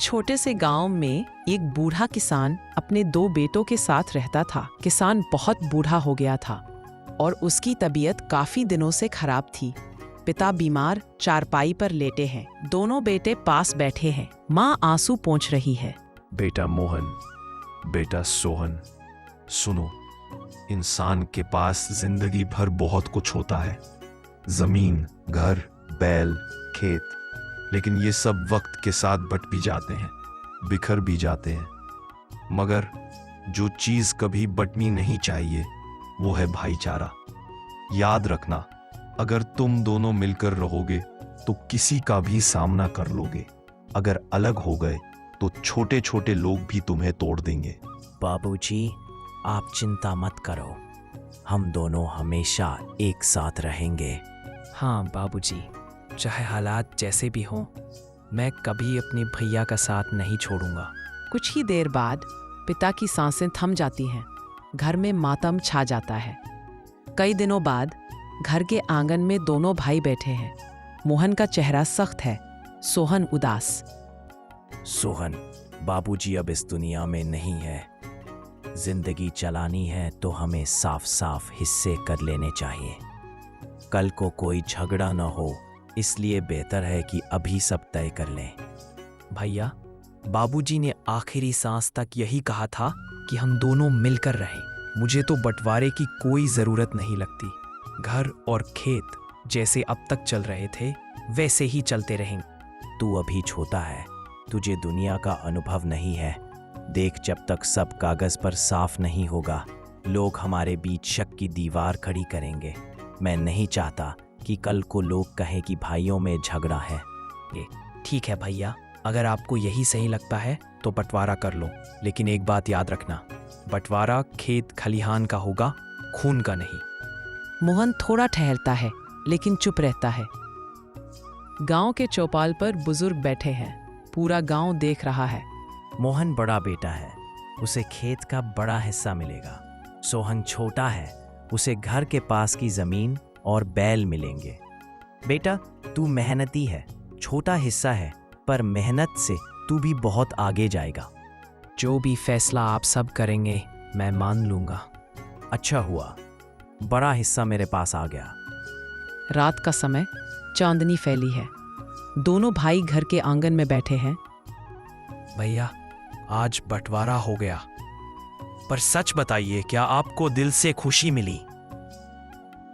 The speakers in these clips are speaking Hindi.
छोटे से गांव में एक बूढ़ा किसान अपने 2 बेटों के साथ रहता था। किसान बहुत बूढ़ा हो गया था और उसकी तबीयत काफी दिनों से खराब थी। पिता बीमार चारपाई पर लेटे हैं। दोनों बेटे पास बैठे हैं। माँ आंसू पोंछ रही है। बेटा मोहन, बेटा सोहन, सुनो, इंसान के पास जिंदगी भर बहुत कुछ होता है, जमीन, घर, बैल, खेत, लेकिन ये सब वक्त के साथ बट भी जाते हैं, बिखर भी जाते हैं। मगर जो चीज कभी बटनी नहीं चाहिए वो है भाईचारा। याद रखना, अगर तुम दोनों मिलकर रहोगे तो किसी का भी सामना कर लोगे। अगर अलग हो गए तो छोटे छोटे लोग भी तुम्हें तोड़ देंगे। बाबूजी, आप चिंता मत करो, हम दोनों हमेशा एक साथ रहेंगे। हाँ बाबूजी, चाहे हालात जैसे भी हों, मैं कभी अपने भैया का साथ नहीं छोड़ूंगा। कुछ ही देर बाद पिता की सांसें थम जाती हैं। घर में मातम छा जाता है। कई दिनों बाद घर के आंगन में दोनों भाई बैठे हैं। मोहन का चेहरा सख्त है, सोहन उदास। सोहन, बाबूजी अब इस दुनिया में नहीं है। जिंदगी चलानी है तो हमें साफ साफ हिस्से कर लेने चाहिए। कल को कोई झगड़ा न हो, इसलिए बेहतर है कि अभी सब तय कर लें। भैया, बाबूजी ने आखिरी सांस तक यही कहा था कि हम दोनों मिलकर रहें। मुझे तो बंटवारे की कोई जरूरत नहीं लगती। घर और खेत जैसे अब तक चल रहे थे वैसे ही चलते रहेंगे। तू अभी छोटा है, तुझे दुनिया का अनुभव नहीं है। देख, जब तक सब कागज पर साफ नहीं होगा, लोग हमारे बीच शक की दीवार खड़ी करेंगे। मैं नहीं चाहता कि कल को लोग कहें कि भाइयों में झगड़ा है। ठीक है भैया, अगर आपको यही सही लगता है तो बंटवारा कर लो, लेकिन एक बात याद रखना, बंटवारा खेत खलिहान का होगा, खून का नहीं। मोहन थोड़ा ठहरता है लेकिन चुप रहता है। गांव के चौपाल पर बुजुर्ग बैठे हैं। पूरा गांव देख रहा है। मोहन बड़ा बेटा है, उसे खेत का बड़ा हिस्सा मिलेगा। सोहन छोटा है, उसे घर के पास की जमीन और बैल मिलेंगे। बेटा, तू मेहनती है, छोटा हिस्सा है, पर मेहनत से तू भी बहुत आगे जाएगा। जो भी फैसला आप सब करेंगे मैं मान लूंगा। अच्छा हुआ, बड़ा हिस्सा मेरे पास आ गया। रात का समय, चांदनी फैली है। दोनों भाई घर के आंगन में बैठे हैं। भैया, आज बंटवारा हो गया, पर सच बताइए, क्या आपको दिल से खुशी मिली?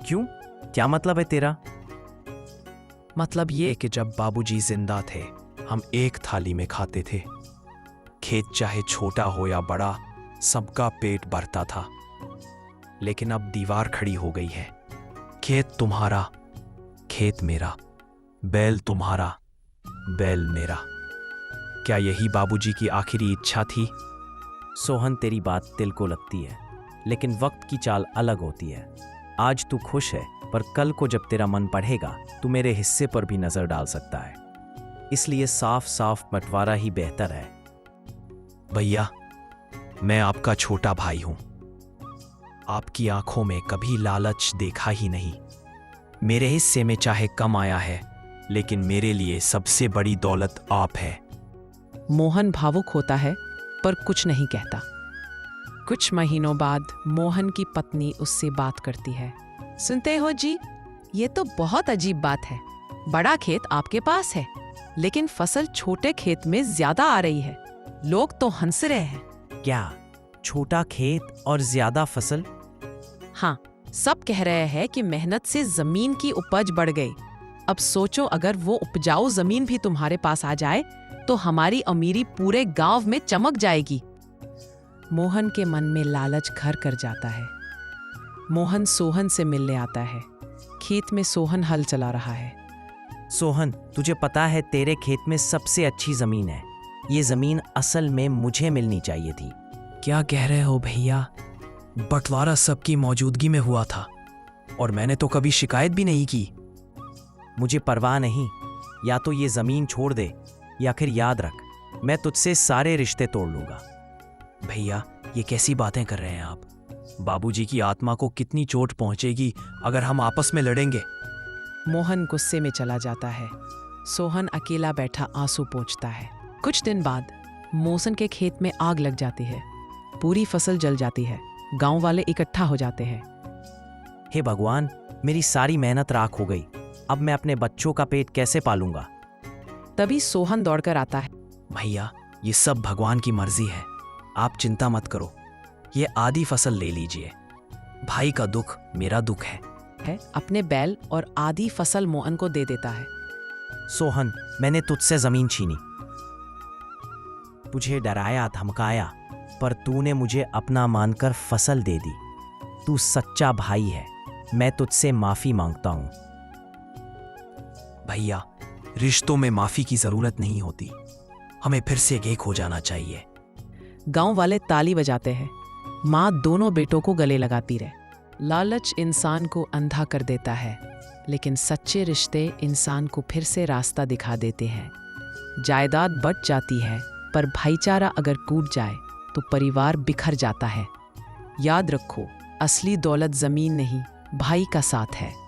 क्यों, क्या मतलब है तेरा? मतलब ये कि जब बाबूजी जिंदा थे हम एक थाली में खाते थे। खेत चाहे छोटा हो या बड़ा, सबका पेट भरता था। लेकिन अब दीवार खड़ी हो गई है। खेत तुम्हारा, खेत मेरा, बैल तुम्हारा, बैल मेरा। क्या यही बाबूजी की आखिरी इच्छा थी? सोहन, तेरी बात दिल को लगती है, लेकिन वक्त की चाल अलग होती है। आज तू खुश है, पर कल को जब तेरा मन पढ़ेगा तू मेरे हिस्से पर भी नजर डाल सकता है। इसलिए साफ साफ बंटवारा ही बेहतर है। भैया, मैं आपका छोटा भाई हूं। आपकी आंखों में कभी लालच देखा ही नहीं। मेरे हिस्से में चाहे कम आया है, लेकिन मेरे लिए सबसे बड़ी दौलत आप है। मोहन भावुक होता है पर कुछ नहीं कहता। कुछ महीनों बाद मोहन की पत्नी उससे बात करती है। सुनते हो जी, ये तो बहुत अजीब बात है। बड़ा खेत आपके पास है, लेकिन फसल छोटे खेत में ज्यादा आ रही है। लोग तो हंस रहे हैं। क्या, छोटा खेत और ज्यादा फसल? हाँ, सब कह रहे हैं कि मेहनत से जमीन की उपज बढ़ गई। अब सोचो, अगर वो उपजाऊ जमीन भी तुम्हारे पास आ जाए तो हमारी अमीरी पूरे गांव में चमक जाएगी। मोहन के मन में लालच घर कर जाता है। मोहन सोहन से मिलने आता है। खेत में सोहन हल चला रहा है। सोहन, तुझे पता है तेरे खेत में सबसे अच्छी जमीन है। ये जमीन असल में मुझे मिलनी चाहिए थी। क्या कह रहे हो भैया? बंटवारा सबकी मौजूदगी में हुआ था और मैंने तो कभी शिकायत भी नहीं की। मुझे परवाह नहीं, या तो ये जमीन छोड़ दे या फिर याद रख, मैं तुझसे सारे रिश्ते तोड़ लूंगा। भैया, ये कैसी बातें कर रहे हैं आप? बाबूजी की आत्मा को कितनी चोट पहुंचेगी अगर हम आपस में लड़ेंगे। मोहन गुस्से में चला जाता है। सोहन अकेला बैठा आंसू पोंछता है। कुछ दिन बाद मौसन के खेत में आग लग जाती है। पूरी फसल जल जाती है। गांव वाले इकट्ठा हो जाते हैं। हे भगवान, मेरी सारी मेहनत राख हो गई। अब मैं अपने बच्चों का पेट कैसे पालूंगा? तभी सोहन दौड़कर आता है। भैया, ये सब भगवान की मर्जी है। आप चिंता मत करो। ये आधी फसल ले लीजिए। भाई का दुख मेरा दुख है। अपने बैल और आधी फसल मोहन को दे देता है। सोहन, मैंने तुझसे जमीन छीनी, तुझे डराया धमकाया, पर तूने मुझे अपना मानकर फसल दे दी। तू सच्चा भाई है। मैं तुझसे माफी मांगता हूं। भैया, रिश्तों में माफी की जरूरत नहीं होती। हमें फिर से एक हो जाना चाहिए। गांव वाले ताली बजाते हैं। माँ दोनों बेटों को गले लगाती रहे। लालच इंसान को अंधा कर देता है, लेकिन सच्चे रिश्ते इंसान को फिर से रास्ता दिखा देते हैं। जायदाद बढ़ जाती है, पर भाईचारा अगर टूट जाए तो परिवार बिखर जाता है। याद रखो, असली दौलत जमीन नहीं, भाई का साथ है।